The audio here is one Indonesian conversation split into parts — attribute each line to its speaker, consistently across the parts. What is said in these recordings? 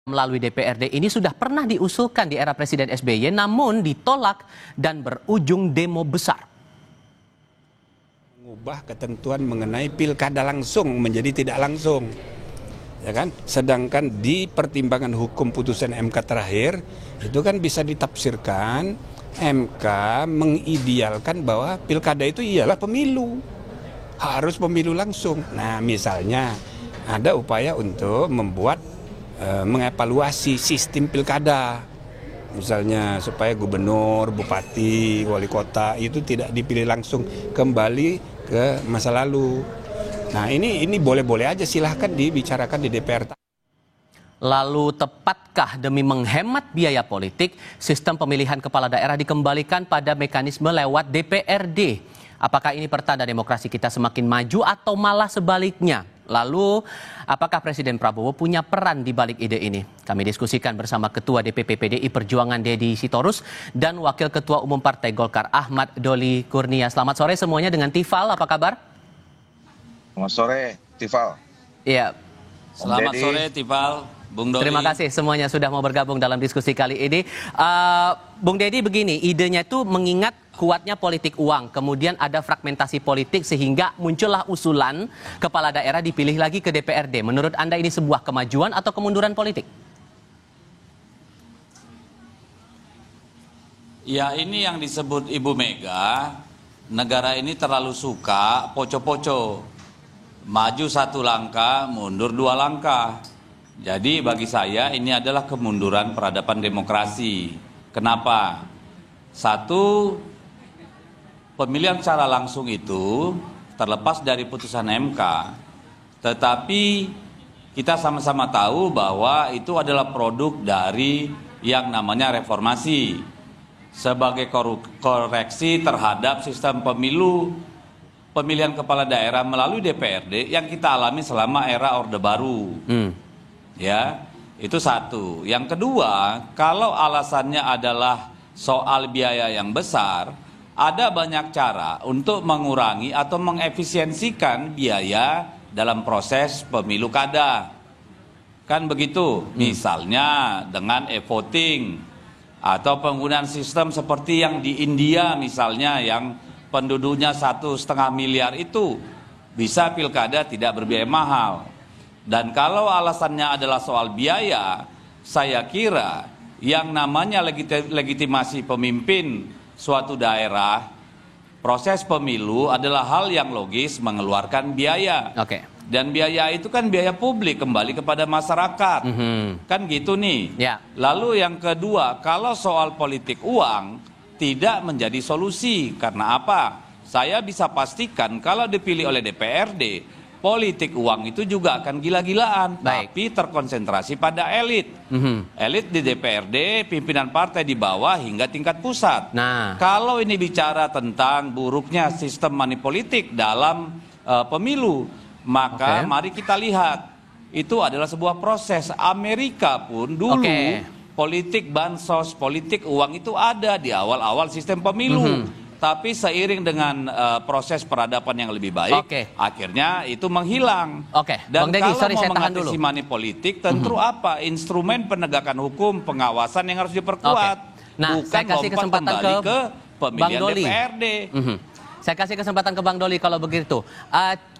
Speaker 1: melalui DPRD ini sudah pernah diusulkan di era Presiden SBY namun ditolak dan berujung demo besar.
Speaker 2: Mengubah ketentuan mengenai pilkada langsung menjadi tidak langsung. Ya kan? Sedangkan di pertimbangan hukum putusan MK terakhir itu kan bisa ditafsirkan MK mengidealkan bahwa pilkada itu ialah pemilu. Harus pemilu langsung. Nah, misalnya ada upaya untuk membuat mengevaluasi sistem pilkada, misalnya supaya gubernur, bupati, wali kota itu tidak dipilih langsung, kembali ke masa lalu. Nah ini boleh-boleh aja, silahkan dibicarakan di DPR.
Speaker 1: Lalu tepatkah demi menghemat biaya politik, sistem pemilihan kepala daerah dikembalikan pada mekanisme lewat DPRD? Apakah ini pertanda demokrasi kita semakin maju atau malah sebaliknya? Lalu, apakah Presiden Prabowo punya peran di balik ide ini? Kami diskusikan bersama Ketua DPP PDI Perjuangan Deddy Sitorus dan Wakil Ketua Umum Partai Golkar Ahmad Doli Kurnia. Selamat sore semuanya dengan Tifal, apa kabar?
Speaker 3: Selamat sore, Tifal.
Speaker 1: Iya.
Speaker 4: Selamat sore, Tifal. Bung Doli.
Speaker 1: Terima kasih semuanya sudah mau bergabung dalam diskusi kali ini. Bung Deddy begini, idenya itu mengingat kuatnya politik uang, kemudian ada fragmentasi politik sehingga muncullah usulan kepala daerah dipilih lagi ke DPRD. Menurut Anda ini sebuah kemajuan atau kemunduran politik?
Speaker 4: Ya, ini yang disebut Ibu Mega, negara ini terlalu suka poco-poco. Maju satu langkah, mundur dua langkah. Jadi bagi saya ini adalah kemunduran peradaban demokrasi. Kenapa? Satu, pemilihan secara langsung itu terlepas dari putusan MK, tetapi kita sama-sama tahu bahwa itu adalah produk dari yang namanya reformasi sebagai koreksi terhadap sistem pemilu pemilihan kepala daerah melalui DPRD yang kita alami selama era Orde Baru. Ya, itu satu. Yang kedua, kalau alasannya adalah soal biaya yang besar, ada banyak cara untuk mengurangi atau mengefisiensikan biaya dalam proses pemilu kada. Kan begitu, misalnya dengan e-voting atau penggunaan sistem seperti yang di India misalnya yang penduduknya 1,5 miliar itu bisa pilkada tidak berbiaya mahal. Dan kalau alasannya adalah soal biaya, saya kira yang namanya legitimasi pemimpin suatu daerah, proses pemilu adalah hal yang logis mengeluarkan biaya. Dan biaya itu kan biaya publik kembali kepada masyarakat. Kan gitu nih. Lalu yang kedua, kalau soal politik uang tidak menjadi solusi. Karena apa? Saya bisa pastikan kalau dipilih oleh DPRD, politik uang itu juga akan gila-gilaan, tapi terkonsentrasi pada elit. Elit di DPRD, pimpinan partai di bawah hingga tingkat pusat. Kalau ini bicara tentang buruknya sistem money politik dalam pemilu, maka mari kita lihat, itu adalah sebuah proses. Amerika pun dulu politik bansos, politik uang itu ada di awal-awal sistem pemilu. Tapi seiring dengan proses peradaban yang lebih baik, akhirnya itu menghilang. Dan
Speaker 1: Bang Deddy,
Speaker 4: kalau mau mengatasi money politik, tentu apa? Instrumen penegakan hukum, pengawasan yang harus diperkuat.
Speaker 1: Nah,
Speaker 4: bukan
Speaker 1: saya kasih kesempatan ke
Speaker 4: pemilihan
Speaker 1: Bang Doli.
Speaker 4: DPRD.
Speaker 1: Saya kasih kesempatan ke Bang Doli kalau begitu.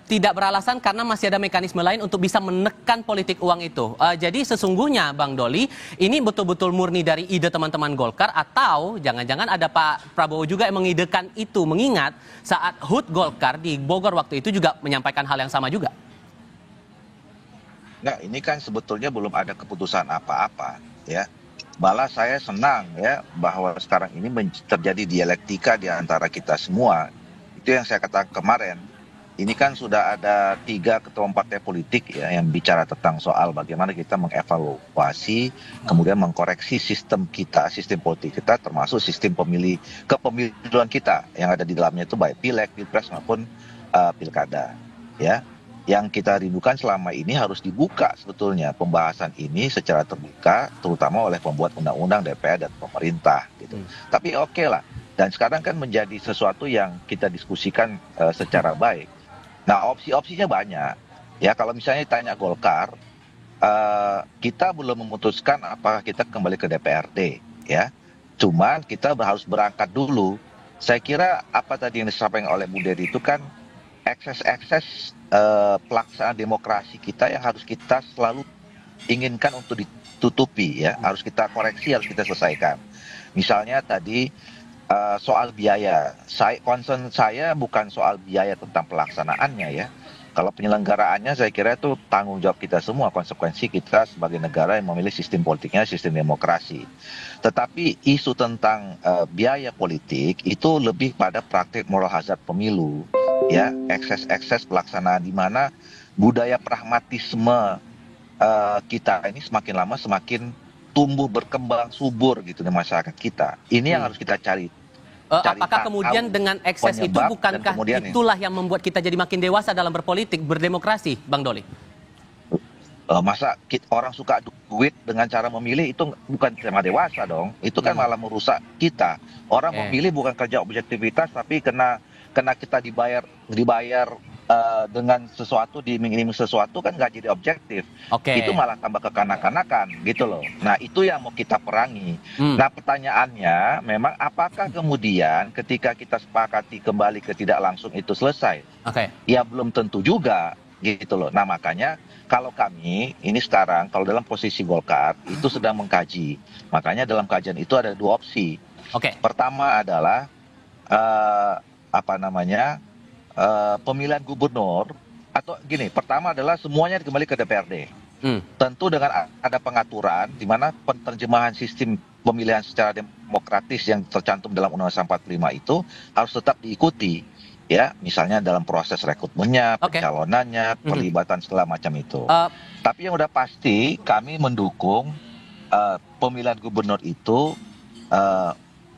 Speaker 1: Tidak beralasan karena masih ada mekanisme lain untuk bisa menekan politik uang itu. Jadi sesungguhnya Bang Doli, ini betul-betul murni dari ide teman-teman Golkar atau jangan-jangan ada Pak Prabowo juga yang mengidekan itu, mengingat saat HUT Golkar di Bogor waktu itu juga menyampaikan hal yang sama juga.
Speaker 3: Nah, ini kan sebetulnya belum ada keputusan apa-apa, ya. Malah saya senang ya bahwa sekarang ini terjadi dialektika di antara kita semua. Itu yang saya katakan kemarin. Ini kan sudah ada 3 ketua partai politik ya yang bicara tentang soal bagaimana kita mengevaluasi, kemudian mengkoreksi sistem kita, sistem politik kita, termasuk sistem kepemiluan kita yang ada di dalamnya itu baik pileg, pilpres maupun pilkada. Ya, yang kita rindukan selama ini harus dibuka sebetulnya pembahasan ini secara terbuka, terutama oleh pembuat undang-undang, DPR dan pemerintah. Gitu. Tapi oke lah. Dan sekarang kan menjadi sesuatu yang kita diskusikan secara baik. Nah, opsi-opsinya banyak. Ya, kalau misalnya ditanya Golkar, kita belum memutuskan apakah kita kembali ke DPRD, ya. Cuman kita harus berangkat dulu. Saya kira apa tadi yang disampaikan oleh Bu Dedi itu kan ekses-ekses pelaksanaan demokrasi kita yang harus kita selalu inginkan untuk ditutupi, ya. Harus kita koreksi, harus kita selesaikan. Misalnya tadi soal biaya. Concern saya bukan soal biaya tentang pelaksanaannya, ya. Kalau penyelenggaraannya saya kira itu tanggung jawab kita semua, konsekuensi kita sebagai negara yang memilih sistem politiknya, sistem demokrasi. Tetapi isu tentang biaya politik itu lebih pada praktik moral hazard pemilu, ya, ekses-ekses pelaksanaan di mana budaya pragmatisme kita ini semakin lama semakin tumbuh berkembang subur gitu di masyarakat kita. Ini yang harus kita cari.
Speaker 1: Apakah kemudian dengan ekses itu bukankah itulah yang membuat kita jadi makin dewasa dalam berpolitik, berdemokrasi, Bang Doli?
Speaker 3: Masa orang suka duit dengan cara memilih itu bukan tema dewasa dong. Itu kan malah merusak kita. Orang memilih bukan kerja objektivitas, tapi kena kita dibayar dengan sesuatu, diiming-iming sesuatu kan nggak jadi objektif. Itu malah tambah kekanak-kanakan gitu loh. Nah itu yang mau kita perangi. Nah pertanyaannya memang apakah kemudian ketika kita sepakati kembali ke tidak langsung itu selesai? Ya belum tentu juga gitu loh. Nah makanya kalau kami ini sekarang kalau dalam posisi Golkar itu sedang mengkaji. Makanya dalam kajian itu ada dua opsi. Pertama adalah pemilihan gubernur, atau gini, pertama adalah semuanya kembali ke DPRD. Tentu dengan ada pengaturan di mana penerjemahan sistem pemilihan secara demokratis yang tercantum dalam Undang-Undang 45 itu harus tetap diikuti, ya, misalnya dalam proses rekrutmennya, pencalonannya, perlibatan segala macam itu. Tapi yang udah pasti kami mendukung pemilihan gubernur itu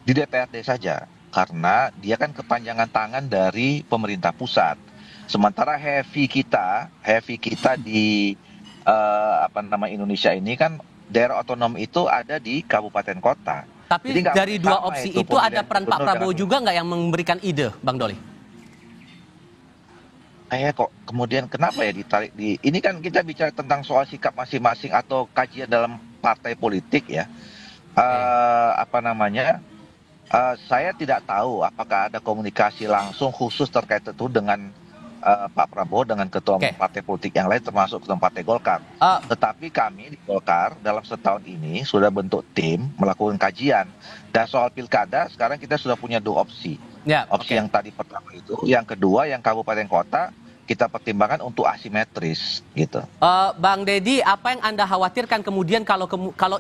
Speaker 3: di DPRD saja. Karena dia kan kepanjangan tangan dari pemerintah pusat. Sementara heavy kita di Indonesia ini kan daerah otonom itu ada di kabupaten kota.
Speaker 1: Tapi jadi dari dua opsi itu ada peran Pak Prabowo juga nggak yang memberikan ide, Bang Doli?
Speaker 3: Kok kemudian kenapa ya ditarik di ini kan kita bicara tentang soal sikap masing-masing atau kajian dalam partai politik, ya. Saya tidak tahu apakah ada komunikasi langsung khusus terkait itu dengan Pak Prabowo dengan ketua partai politik yang lain termasuk ketua partai Golkar. Tetapi kami di Golkar dalam setahun ini sudah bentuk tim melakukan kajian. Dan soal pilkada sekarang kita sudah punya dua opsi. Opsi yang tadi pertama itu, yang kedua yang kabupaten kota kita pertimbangkan untuk asimetris gitu.
Speaker 1: Bang Dedi, apa yang Anda khawatirkan kemudian kalau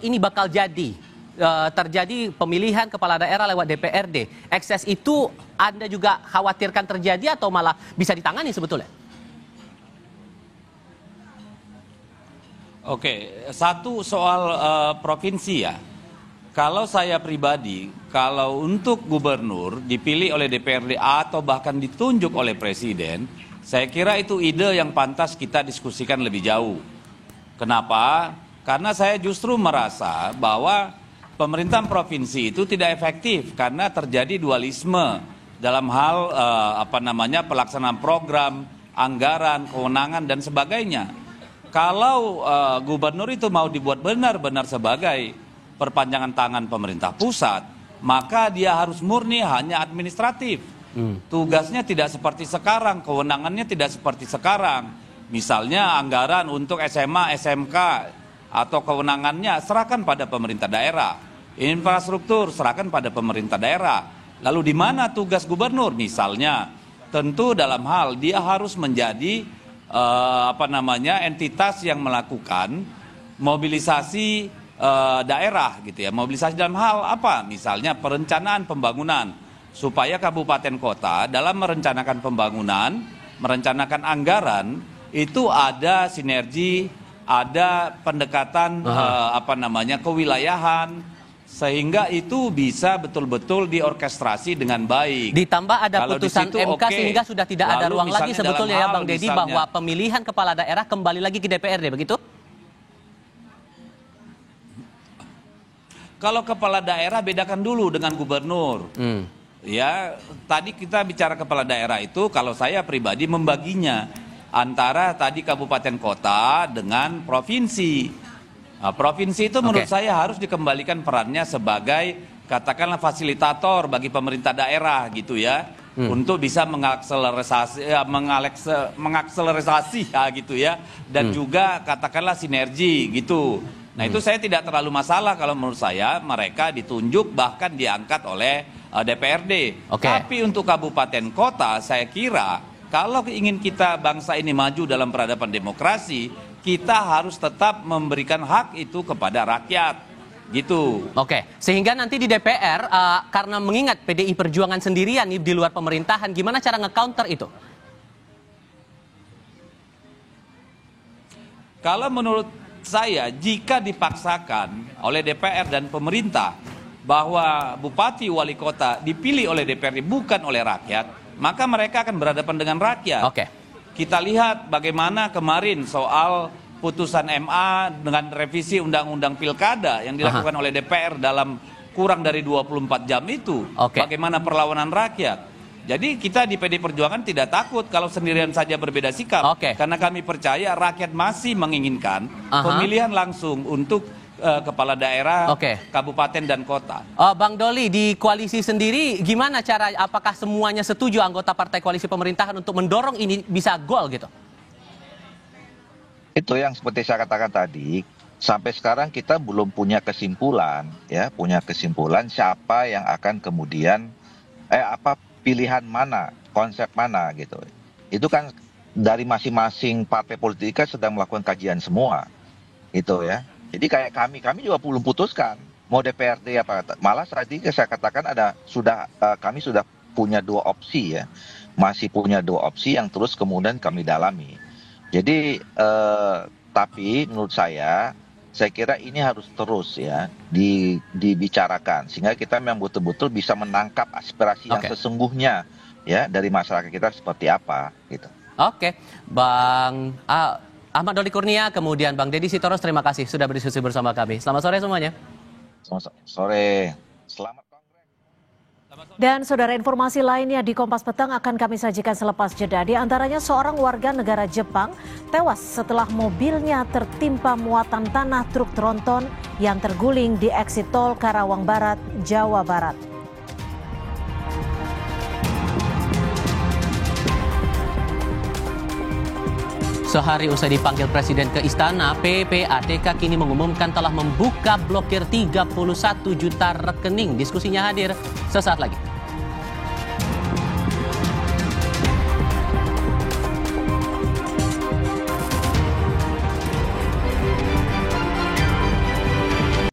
Speaker 1: ini bakal terjadi pemilihan kepala daerah lewat DPRD? Ekses itu Anda juga khawatirkan terjadi atau malah bisa ditangani sebetulnya?
Speaker 4: Satu soal provinsi, ya. Kalau saya pribadi, kalau untuk gubernur dipilih oleh DPRD atau bahkan ditunjuk oleh presiden, saya kira itu ide yang pantas kita diskusikan lebih jauh. Kenapa? Karena saya justru merasa bahwa pemerintahan provinsi itu tidak efektif karena terjadi dualisme dalam hal pelaksanaan program, anggaran, kewenangan dan sebagainya. Kalau gubernur itu mau dibuat benar-benar sebagai perpanjangan tangan pemerintah pusat, maka dia harus murni hanya administratif. Tugasnya tidak seperti sekarang, kewenangannya tidak seperti sekarang. Misalnya anggaran untuk SMA, SMK atau kewenangannya serahkan pada pemerintah daerah. Infrastruktur serahkan pada pemerintah daerah. Lalu di mana tugas gubernur? Misalnya, tentu dalam hal dia harus menjadi entitas yang melakukan mobilisasi daerah gitu, ya. Mobilisasi dalam hal apa? Misalnya perencanaan pembangunan supaya kabupaten kota dalam merencanakan pembangunan, merencanakan anggaran itu ada sinergi, ada pendekatan kewilayahan, sehingga itu bisa betul-betul diorkestrasi dengan baik.
Speaker 1: Ditambah ada putusan MK sehingga sudah tidak ada ruang lagi sebetulnya, ya Bang Dedi, bahwa pemilihan kepala daerah kembali lagi ke DPRD, begitu?
Speaker 4: Kalau kepala daerah bedakan dulu dengan gubernur. Ya, tadi kita bicara kepala daerah itu kalau saya pribadi membaginya. antara tadi kabupaten kota dengan provinsi. Nah, provinsi itu menurut saya harus dikembalikan perannya sebagai katakanlah fasilitator bagi pemerintah daerah gitu ya, untuk bisa mengakselerasi ya gitu ya, dan juga katakanlah sinergi gitu. Nah itu saya tidak terlalu masalah kalau menurut saya mereka ditunjuk bahkan diangkat oleh DPRD. Tapi untuk kabupaten kota saya kira kalau ingin kita bangsa ini maju dalam peradaban demokrasi, kita harus tetap memberikan hak itu kepada rakyat. Gitu.
Speaker 1: Sehingga nanti di DPR, karena mengingat PDI Perjuangan sendirian nih di luar pemerintahan, gimana cara nge-counter itu?
Speaker 4: Kalau menurut saya, jika dipaksakan oleh DPR dan pemerintah bahwa bupati wali kota dipilih oleh DPRD bukan oleh rakyat, maka mereka akan berhadapan dengan rakyat. Kita lihat bagaimana kemarin soal putusan MA dengan revisi Undang-Undang Pilkada yang dilakukan oleh DPR dalam kurang dari 24 jam itu. Bagaimana perlawanan rakyat. Jadi kita di PD Perjuangan tidak takut kalau sendirian saja berbeda sikap. Karena kami percaya rakyat masih menginginkan pemilihan langsung untuk kepala daerah, kabupaten dan kota.
Speaker 1: Bang Doli, di koalisi sendiri gimana cara, apakah semuanya setuju anggota partai koalisi pemerintahan untuk mendorong ini bisa gol gitu?
Speaker 3: Itu yang seperti saya katakan tadi, sampai sekarang kita belum punya kesimpulan siapa yang akan kemudian pilihan mana, konsep mana gitu. Itu kan dari masing-masing partai politik kan sedang melakukan kajian semua. Itu ya. Jadi kayak kami juga belum putuskan mau DPRD apa. Malah tadi saya katakan kami sudah punya 2 opsi ya. Masih punya 2 opsi yang terus kemudian kami dalami. Jadi tapi menurut saya kira ini harus terus ya dibicarakan sehingga kita memang betul-betul bisa menangkap aspirasi yang sesungguhnya ya dari masyarakat kita seperti apa gitu.
Speaker 1: Bang Ahmad Doli Kurnia, kemudian Bang Deddy Sitorus, terima kasih sudah berdiskusi bersama kami. Selamat sore semuanya.
Speaker 3: Selamat sore. Selamat.
Speaker 5: Dan saudara, informasi lainnya di Kompas Petang akan kami sajikan selepas jeda. Di antaranya seorang warga negara Jepang tewas setelah mobilnya tertimpa muatan tanah truk tronton yang terguling di eksit tol Karawang Barat, Jawa Barat.
Speaker 1: Sehari usai dipanggil Presiden ke Istana, PPATK kini mengumumkan telah membuka blokir 31 juta rekening. Diskusinya hadir sesaat lagi.